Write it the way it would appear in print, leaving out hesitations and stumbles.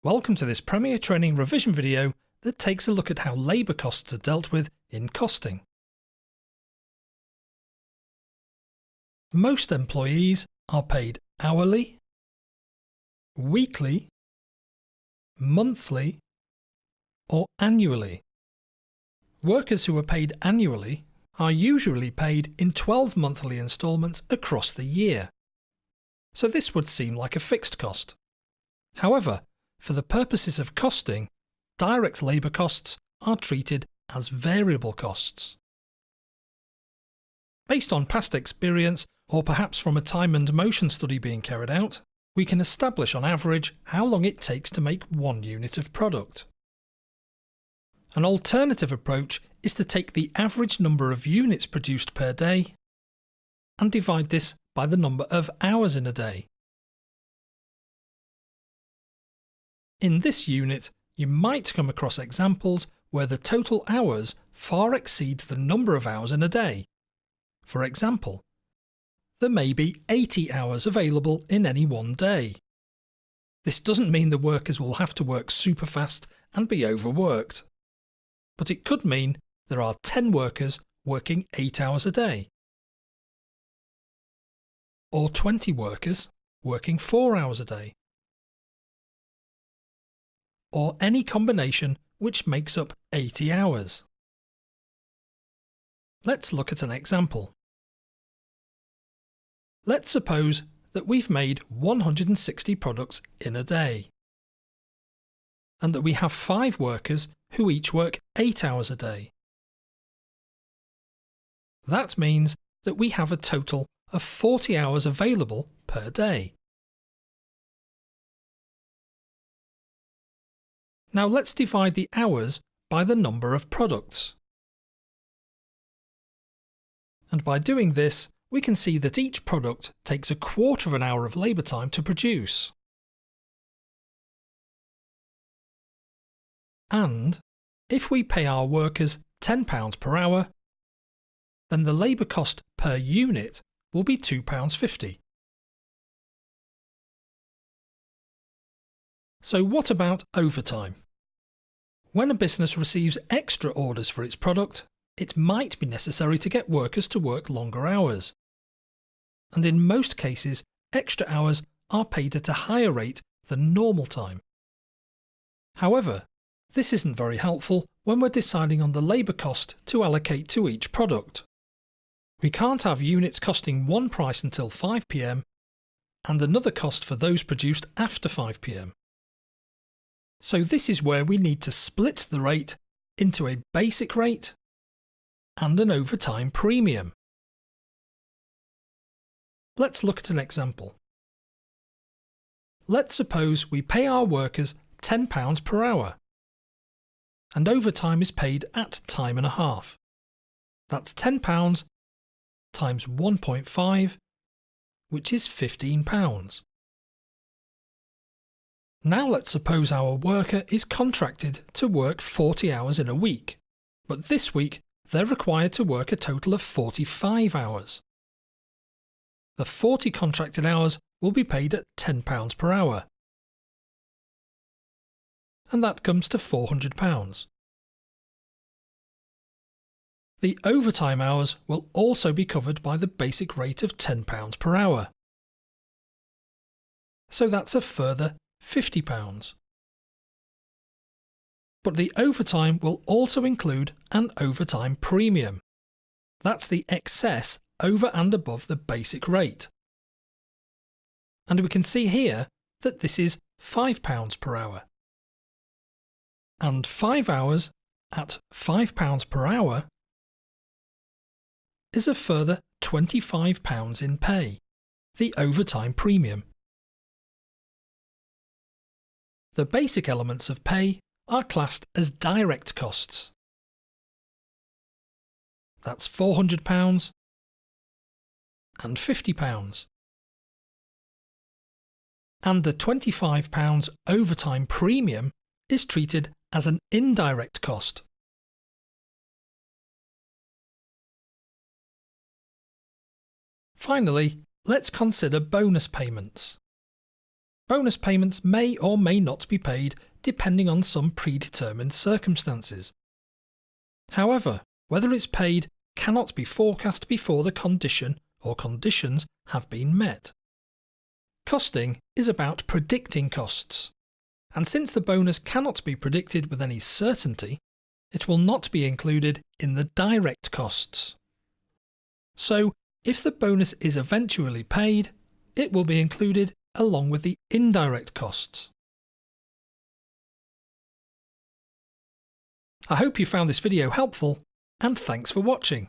Welcome to this Premier Training revision video that takes a look at how labour costs are dealt with in costing. Most employees are paid hourly, weekly, monthly, or annually. Workers who are paid annually are usually paid in 12 monthly instalments across the year. So this would seem like a fixed cost. However, for the purposes of costing, direct labour costs are treated as variable costs. Based on past experience, or perhaps from a time and motion study being carried out, we can establish on average how long it takes to make 1 unit of product. An alternative approach is to take the average number of units produced per day and divide this by the number of hours in a day. In this unit, you might come across examples where the total hours far exceed the number of hours in a day. For example, there may be 80 hours available in any one day. This doesn't mean the workers will have to work super fast and be overworked, but it could mean there are 10 workers working 8 hours a day, or 20 workers working 4 hours a day, or any combination which makes up 80 hours. Let's look at an example. Let's suppose that we've made 160 products in a day, and that we have 5 workers who each work 8 hours a day. That means that we have a total of 40 hours available per day. Now let's divide the hours by the number of products. And by doing this, we can see that each product takes a quarter of an hour of labour time to produce. And if we pay our workers £10 per hour, then the labour cost per unit will be £2.50. So what about overtime? When a business receives extra orders for its product, it might be necessary to get workers to work longer hours. And in most cases, extra hours are paid at a higher rate than normal time. However, this isn't very helpful when we're deciding on the labour cost to allocate to each product. We can't have units costing one price until 5 p.m. and another cost for those produced after 5 p.m. So this is where we need to split the rate into a basic rate and an overtime premium. Let's look at an example. Let's suppose we pay our workers £10 per hour, and overtime is paid at time and a half. That's £10 times 1.5, which is £15. Now let's suppose our worker is contracted to work 40 hours in a week, but this week they're required to work a total of 45 hours. The 40 contracted hours will be paid at £10 per hour, and that comes to £400. The overtime hours will also be covered by the basic rate of £10 per hour, so that's a further £50. But the overtime will also include an overtime premium. That's the excess over and above the basic rate. And we can see here that this is £5 per hour. And 5 hours at £5 per hour is a further £25 in pay, the overtime premium. The basic elements of pay are classed as direct costs. That's £400 and £50. And the £25 overtime premium is treated as an indirect cost. Finally, let's consider bonus payments. Bonus payments may or may not be paid depending on some predetermined circumstances. However, whether it's paid cannot be forecast before the condition or conditions have been met. Costing is about predicting costs, and since the bonus cannot be predicted with any certainty, it will not be included in the direct costs. So, if the bonus is eventually paid, it will be included along with the indirect costs. I hope you found this video helpful, and thanks for watching.